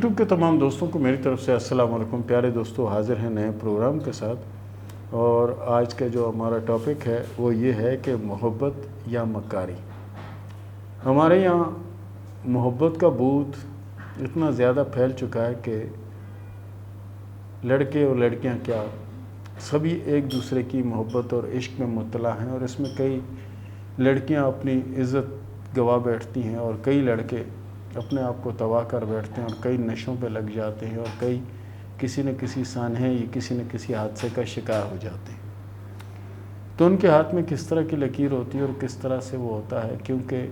YouTube کے تمام دوستوں کو میری طرف سے السلام علیکم۔ پیارے دوستو، حاضر ہیں نئے پروگرام کے ساتھ، اور آج کا جو ہمارا ٹاپک ہے وہ یہ ہے کہ محبت یا مکاری۔ ہمارے یہاں محبت کا بھوت اتنا زیادہ پھیل چکا ہے کہ لڑکے اور لڑکیاں کیا سبھی ایک دوسرے کی محبت اور عشق میں مبتلا ہیں، اور اس میں کئی لڑکیاں اپنی عزت گوا بیٹھتی ہیں، اور کئی لڑکے اپنے آپ کو تباہ کر بیٹھتے ہیں، اور کئی نشوں پہ لگ جاتے ہیں، اور کئی کسی نہ کسی سانحے یا کسی نہ کسی حادثے کا شکار ہو جاتے ہیں۔ تو ان کے ہاتھ میں کس طرح کی لکیر ہوتی ہے اور کس طرح سے وہ ہوتا ہے، کیونکہ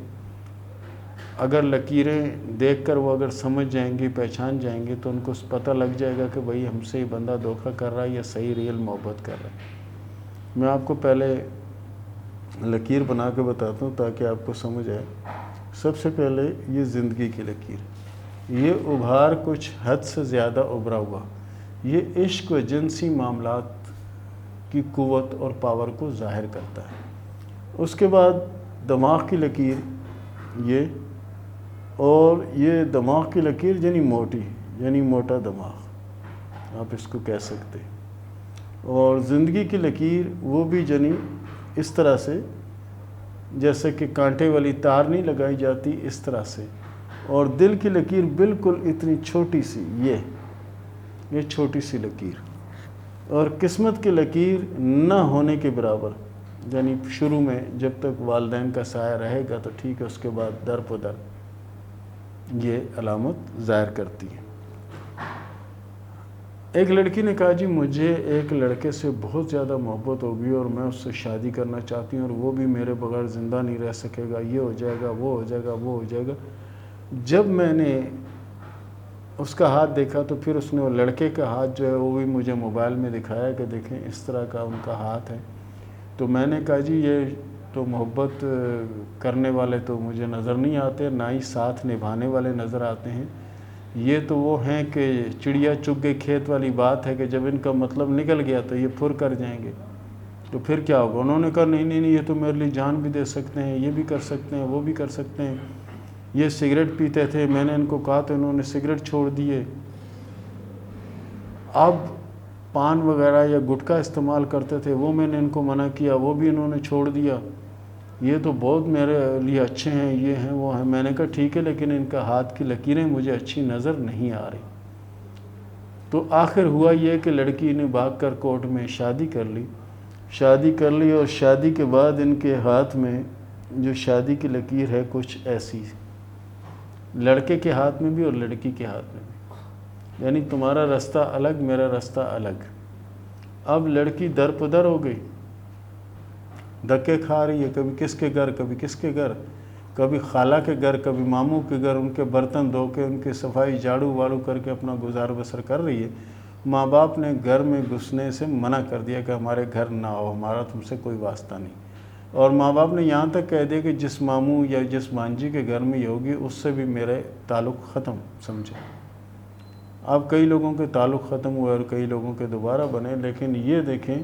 اگر لکیریں دیکھ کر وہ اگر سمجھ جائیں گی، پہچان جائیں گے، تو ان کو پتہ لگ جائے گا کہ بھئی ہم سے یہ بندہ دھوکہ کر رہا ہے یا صحیح ریئل محبت کر رہا ہے۔ میں آپ کو پہلے لکیر بنا کے بتاتا ہوں تاکہ آپ کو سمجھ آئے۔ سب سے پہلے یہ زندگی کی لکیر، یہ ابھار کچھ حد سے زیادہ ابھرا ہوا، یہ عشق و جنسی معاملات کی قوت اور پاور کو ظاہر کرتا ہے۔ اس کے بعد دماغ کی لکیر، یہ دماغ کی لکیر یعنی موٹی، یعنی موٹا دماغ آپ اس کو کہہ سکتے ہیں۔ اور زندگی کی لکیر وہ بھی یعنی اس طرح سے جیسے کہ کانٹے والی تار نہیں لگائی جاتی، اس طرح سے۔ اور دل کی لکیر بالکل اتنی چھوٹی سی، یہ چھوٹی سی لکیر۔ اور قسمت کی لکیر نہ ہونے کے برابر، یعنی شروع میں جب تک والدین کا سایہ رہے گا تو ٹھیک ہے، اس کے بعد در بدر یہ علامت ظاہر کرتی ہے۔ ایک لڑکی نے کہا جی مجھے ایک لڑکے سے بہت زیادہ محبت ہوگی اور میں اس سے شادی کرنا چاہتی ہوں، اور وہ بھی میرے بغیر زندہ نہیں رہ سکے گا، یہ ہو جائے گا، وہ ہو جائے گا، وہ ہو جائے گا۔ جب میں نے اس کا ہاتھ دیکھا تو پھر اس نے وہ لڑکے کا ہاتھ جو ہے وہ بھی مجھے موبائل میں دکھایا کہ دیکھیں اس طرح کا ان کا ہاتھ ہے۔ تو میں نے کہا جی یہ تو محبت کرنے والے تو مجھے نظر نہیں آتے، نہ ہی ساتھ نبھانے والے نظر آتے ہیں۔ یہ تو وہ ہیں کہ چڑیا چگ گئی کھیت والی بات ہے کہ جب ان کا مطلب نکل گیا تو یہ پھر کر جائیں گے، تو پھر کیا ہوگا؟ انہوں نے کہا نہیں یہ تو میرے لیے جان بھی دے سکتے ہیں، یہ بھی کر سکتے ہیں، وہ بھی کر سکتے ہیں۔ یہ سگریٹ پیتے تھے، میں نے ان کو کہا تو انہوں نے سگریٹ چھوڑ دیے۔ اب پان وغیرہ یا گٹکا استعمال کرتے تھے، وہ میں نے ان کو منع کیا، وہ بھی انہوں نے چھوڑ دیا۔ یہ تو بہت میرے لیے اچھے ہیں، یہ ہیں وہ ہیں۔ میں نے کہا ٹھیک ہے، لیکن ان کا ہاتھ کی لکیریں مجھے اچھی نظر نہیں آ رہی۔ تو آخر ہوا یہ کہ لڑکی نے بھاگ کر کورٹ میں شادی کر لی، اور شادی کے بعد ان کے ہاتھ میں جو شادی کی لکیر ہے کچھ ایسی، لڑکے کے ہاتھ میں بھی اور لڑکی کے ہاتھ میں بھی، یعنی تمہارا رستہ الگ، میرا رستہ الگ۔ اب لڑکی در پدر ہو گئی، دھکے کھا رہی ہے، کبھی کس کے گھر، کبھی کس کے گھر، کبھی خالہ کے گھر، کبھی ماموں کے گھر، ان کے برتن دھو کے، ان کے صفائی جھاڑو واڑو کر کے اپنا گزار بسر کر رہی ہے۔ ماں باپ نے گھر میں گھسنے سے منع کر دیا کہ ہمارے گھر نہ آؤ، ہمارا تم سے کوئی واسطہ نہیں۔ اور ماں باپ نے یہاں تک کہہ دیا کہ جس ماموں یا جس مانجی کے گھر میں یہ ہوگی اس سے بھی میرے تعلق ختم، سمجھے۔ اب کئی لوگوں کے تعلق ختم ہوئے اور کئی لوگوں کے دوبارہ بنے، لیکن یہ دیکھیں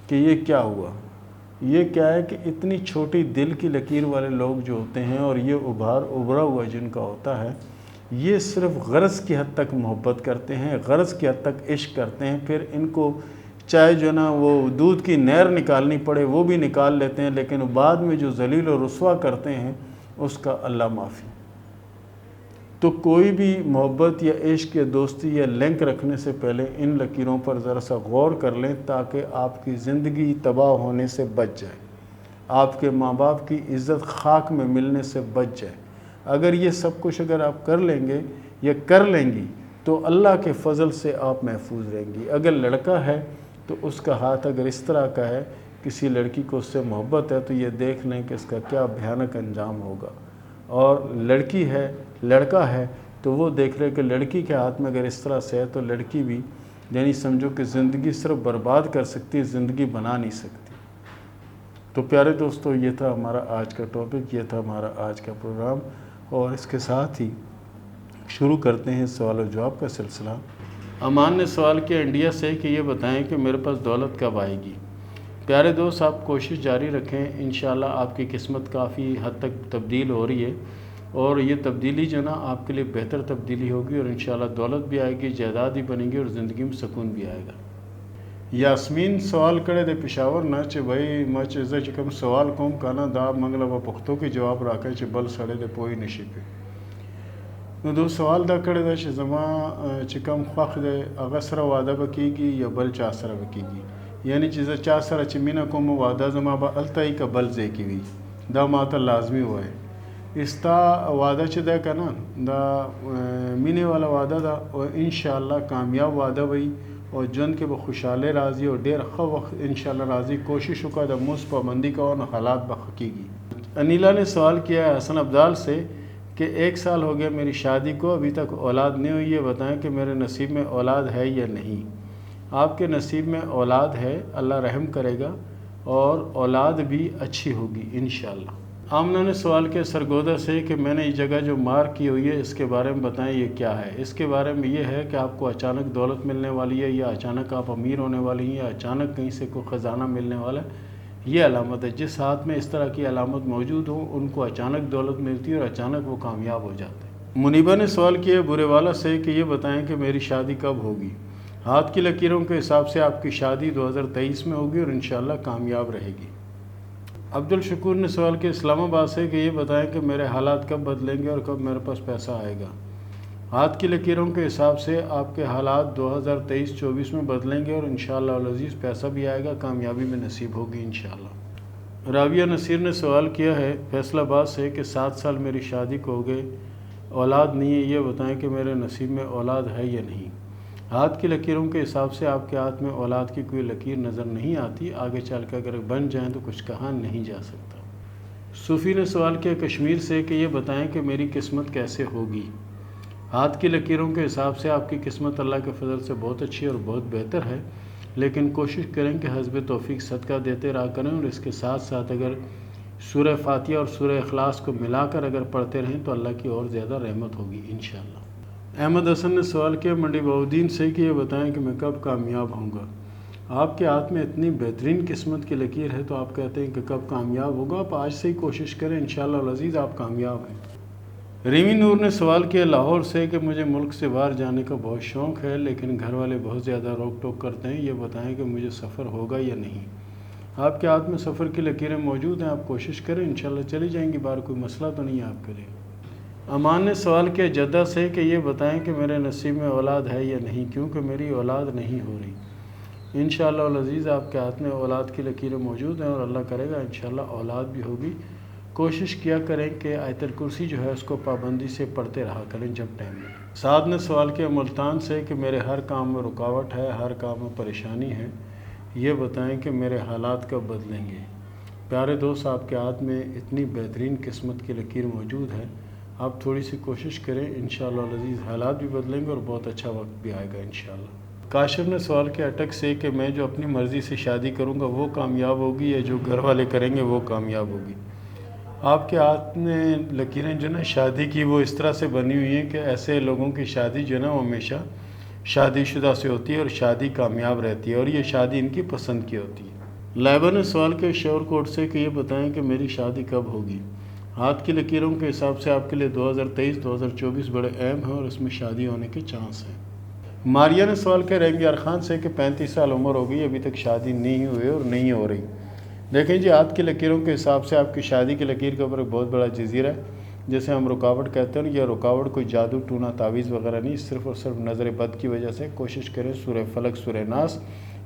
کہ یہ کیا ہوا۔ یہ کیا ہے کہ اتنی چھوٹی دل کی لکیر والے لوگ جو ہوتے ہیں، اور یہ ابھرا ہوا جن کا ہوتا ہے، یہ صرف غرض کی حد تک محبت کرتے ہیں، غرض کی حد تک عشق کرتے ہیں۔ پھر ان کو چاہے جو نا وہ دودھ کی نہر نکالنی پڑے وہ بھی نکال لیتے ہیں، لیکن بعد میں جو ذلیل و رسوا کرتے ہیں اس کا اللہ معافی۔ تو کوئی بھی محبت یا عشق یا دوستی یا لنک رکھنے سے پہلے ان لکیروں پر ذرا سا غور کر لیں، تاکہ آپ کی زندگی تباہ ہونے سے بچ جائے، آپ کے ماں باپ کی عزت خاک میں ملنے سے بچ جائے۔ اگر یہ سب کچھ اگر آپ کر لیں گے یا کر لیں گی تو اللہ کے فضل سے آپ محفوظ رہیں گی۔ اگر لڑکا ہے تو اس کا ہاتھ اگر اس طرح کا ہے، کسی لڑکی کو اس سے محبت ہے، تو یہ دیکھ لیں کہ اس کا کیا بھیانک انجام ہوگا۔ اور لڑکی ہے، لڑکا ہے، تو وہ دیکھ رہے کہ لڑکی کے ہاتھ میں اگر اس طرح سے ہے تو لڑکی بھی یعنی سمجھو کہ زندگی صرف برباد کر سکتی ہے، زندگی بنا نہیں سکتی۔ تو پیارے دوستو، یہ تھا ہمارا آج کا ٹاپک، یہ تھا ہمارا آج کا پروگرام، اور اس کے ساتھ ہی شروع کرتے ہیں سوال و جواب کا سلسلہ۔ امان نے سوال کیا انڈیا سے کہ یہ بتائیں کہ میرے پاس دولت کب آئے گی۔ پیارے دوست، آپ کوشش جاری رکھیں، انشاءاللہ آپ کی قسمت کافی حد تک تبدیل ہو رہی ہے۔ اور یہ تبدیلی جو نا آپ کے لیے بہتر تبدیلی ہوگی، اور انشاءاللہ دولت بھی آئے گی، جائیداد بھی بنے گی، اور زندگی میں سکون بھی آئے گا۔ یاسمین سوال کرے دے پشاور نہ چھ بھائی مچ چکم سوال کوم کانا دا منگلا و پختو کی جواب راکے چھ بل سڑے دے پوئی نشی پہ نو دو سوال دا کرے دا چھ زما چکم خوخ دے اغا سر وعدہ بکی گی یا بل چا سر بکی گی، یعنی چیزا چا سر چھ مینا کوم وعدہ زما با التائی کا بل زے کی وی دا ماتا لازمی ہوئے استا وعدہ چھ دے کنا دا مینے والا وعدہ دا اور انشاءاللہ کامیاب وعدہ بھئی اور جن کے بخوشحالے راضی اور دیر خو وقت انشاءاللہ راضی کوشش کا دا موس پابندی کا اور حالات بخکی گی۔ انیلا نے سوال کیا ہے حسن ابدال سے کہ 1 سال ہو گیا میری شادی کو، ابھی تک اولاد نہیں ہوئی، یہ بتائیں کہ میرے نصیب میں اولاد ہے یا نہیں۔ آپ کے نصیب میں اولاد ہے، اللہ رحم کرے گا اور اولاد بھی اچھی ہوگی انشاءاللہ۔ آمنہ نے سوال کیا سرگودا سے کہ میں نے یہ جگہ جو مار کی ہوئی ہے اس کے بارے میں بتائیں یہ کیا ہے۔ اس کے بارے میں یہ ہے کہ آپ کو اچانک دولت ملنے والی ہے، یا اچانک آپ امیر ہونے والی ہیں، یا اچانک کہیں سے کوئی خزانہ ملنے والا ہے، یہ علامت ہے۔ جس ہاتھ میں اس طرح کی علامت موجود ہو ان کو اچانک دولت ملتی ہے اور اچانک وہ کامیاب ہو جاتے ہیں۔ منیبہ نے سوال کیا برے والا سے کہ یہ بتائیں کہ میری شادی کب ہوگی۔ ہاتھ کی لکیروں کے حساب سے آپ کی شادی 2023 میں ہوگی اور انشاءاللہ کامیاب رہے گی۔ عبد الشکور نے سوال کیا اسلام آباد سے کہ یہ بتائیں کہ میرے حالات کب بدلیں گے اور کب میرے پاس پیسہ آئے گا۔ ہاتھ کی لکیروں کے حساب سے آپ کے حالات 2023-24 میں بدلیں گے اور انشاءاللہ العزیز پیسہ بھی آئے گا، کامیابی میں نصیب ہوگی انشاءاللہ۔ راویہ نصیر نے سوال کیا ہے فیصل آباد سے کہ 7 سال میری شادی کو ہو گئے، اولاد نہیں ہے، یہ بتائیں کہ میرے نصیب میں اولاد ہے یا نہیں۔ ہاتھ کی لکیروں کے حساب سے آپ کے ہاتھ میں اولاد کی کوئی لکیر نظر نہیں آتی، آگے چل کے اگر بن جائیں تو کچھ کہا نہیں جا سکتا۔ صوفی نے سوال کیا کشمیر سے کہ یہ بتائیں کہ میری قسمت کیسے ہوگی۔ ہاتھ کی لکیروں کے حساب سے آپ کی قسمت اللہ کے فضل سے بہت اچھی اور بہت بہتر ہے، لیکن کوشش کریں کہ حسب توفیق صدقہ دیتے رہا کریں، اور اس کے ساتھ ساتھ اگر سورہ فاتحہ اور سورہ اخلاص کو ملا کر اگر پڑھتے رہیں تو اللہ کی اور زیادہ رحمت ہوگی انشاءاللہ۔ احمد حسن نے سوال کیا منڈی بہودین سے کہ یہ بتائیں کہ میں کب کامیاب ہوں گا۔ آپ کے ہاتھ میں اتنی بہترین قسمت کی لکیر ہے تو آپ کہتے ہیں کہ کب کامیاب ہوگا، آپ آج سے ہی کوشش کریں، انشاءاللہ العزیز آپ کامیاب ہیں۔ ریمی نور نے سوال کیا لاہور سے کہ مجھے ملک سے باہر جانے کا بہت شوق ہے، لیکن گھر والے بہت زیادہ روک ٹوک کرتے ہیں، یہ بتائیں کہ مجھے سفر ہوگا یا نہیں۔ آپ کے ہاتھ میں سفر کی لکیریں موجود ہیں، آپ کوشش کریں، انشاءاللہ چلی جائیں گی باہر، کوئی مسئلہ تو نہیں ہے آپ کے لیے۔ امان نے سوال کیا جدہ سے کہ یہ بتائیں کہ میرے نصیب میں اولاد ہے یا نہیں، کیونکہ میری اولاد نہیں ہو رہی۔ انشاءاللہ العزیز آپ کے ہاتھ میں اولاد کی لکیریں موجود ہیں اور اللہ کرے گا انشاءاللہ اولاد بھی ہوگی۔ کوشش کیا کریں کہ آیت الکرسی جو ہے اس کو پابندی سے پڑھتے رہا کریں جب ٹائم میں۔ سعد نے سوال کیا ملتان سے کہ میرے ہر کام میں رکاوٹ ہے، ہر کام میں پریشانی ہے، یہ بتائیں کہ میرے حالات کب بدلیں گے۔ پیارے دوست آپ کے ہاتھ میں اتنی بہترین قسمت کی لکیر موجود ہے، آپ تھوڑی سی کوشش کریں، انشاءاللہ العزیز حالات بھی بدلیں گے اور بہت اچھا وقت بھی آئے گا انشاءاللہ۔ کاشف نے سوال کیا اٹک سے کہ میں جو اپنی مرضی سے شادی کروں گا وہ کامیاب ہوگی یا جو گھر والے کریں گے وہ کامیاب ہوگی۔ آپ کے ہاتھ میں لکیریں جو نا شادی کی وہ اس طرح سے بنی ہوئی ہیں کہ ایسے لوگوں کی شادی جو ہے نا وہ ہمیشہ شادی شدہ سے ہوتی ہے اور شادی کامیاب رہتی ہے، اور یہ شادی ان کی پسند کی ہوتی ہے۔ لائبہ نے سوال کیا شور کوٹ سے کہ یہ بتائیں کہ میری شادی کب ہوگی۔ ہاتھ کی لکیروں کے حساب سے آپ کے لیے 2023-2024 بڑے اہم ہیں اور اس میں شادی ہونے کے چانس ہیں۔ ماریہ نے سوال کیا رحم یار خان سے کہ 35 سال عمر ہو گئی، ابھی تک شادی نہیں ہوئی اور نہیں ہو رہی۔ دیکھیں جی ہاتھ کی لکیروں کے حساب سے آپ کی شادی کی لکیر کے اوپر ایک بہت بڑا جزیرہ ہے جسے ہم رکاوٹ کہتے ہیں، یہ رکاوٹ کوئی جادو ٹونا تعویذ وغیرہ نہیں، صرف اور صرف نظر بد کی وجہ سے۔ کوشش کریں سورہ فلق سورہ ناس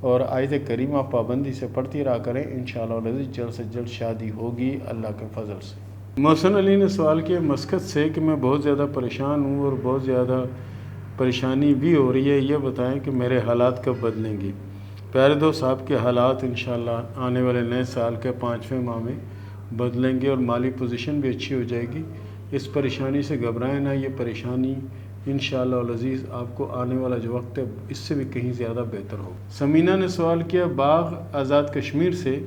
اور آیت کریمہ پابندی سے پڑھتی رہا کریں، انشاءاللہ العزیز جلد سے جلد شادی ہوگی اللہ کے فضل سے۔ محسن علی نے سوال کیا مسقط سے کہ میں بہت زیادہ پریشان ہوں اور بہت زیادہ پریشانی بھی ہو رہی ہے، یہ بتائیں کہ میرے حالات کب بدلیں گے۔ پیارے دوست آپ کے حالات انشاءاللہ آنے والے نئے سال کے 5ویں ماہ میں بدلیں گے اور مالی پوزیشن بھی اچھی ہو جائے گی۔ اس پریشانی سے گھبرائیں نہ، یہ پریشانی انشاءاللہ العزیز آپ کو آنے والا جو وقت ہے اس سے بھی کہیں زیادہ بہتر ہو۔ سمینہ نے سوال کیا باغ آزاد کشمیر سے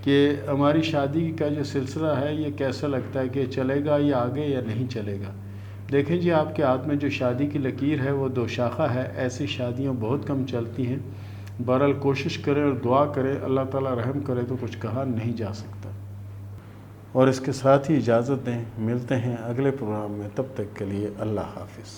کہ ہماری شادی کا جو سلسلہ ہے یہ کیسا لگتا ہے کہ چلے گا یا آگے یا نہیں چلے گا۔ دیکھیں جی آپ کے ہاتھ میں جو شادی کی لکیر ہے وہ 2 شاخہ ہے، ایسی شادیاں بہت کم چلتی ہیں، بہرحال کوشش کریں اور دعا کریں، اللہ تعالیٰ رحم کرے تو کچھ کہا نہیں جا سکتا۔ اور اس کے ساتھ ہی اجازت دیں، ملتے ہیں اگلے پروگرام میں، تب تک کے لیے اللہ حافظ۔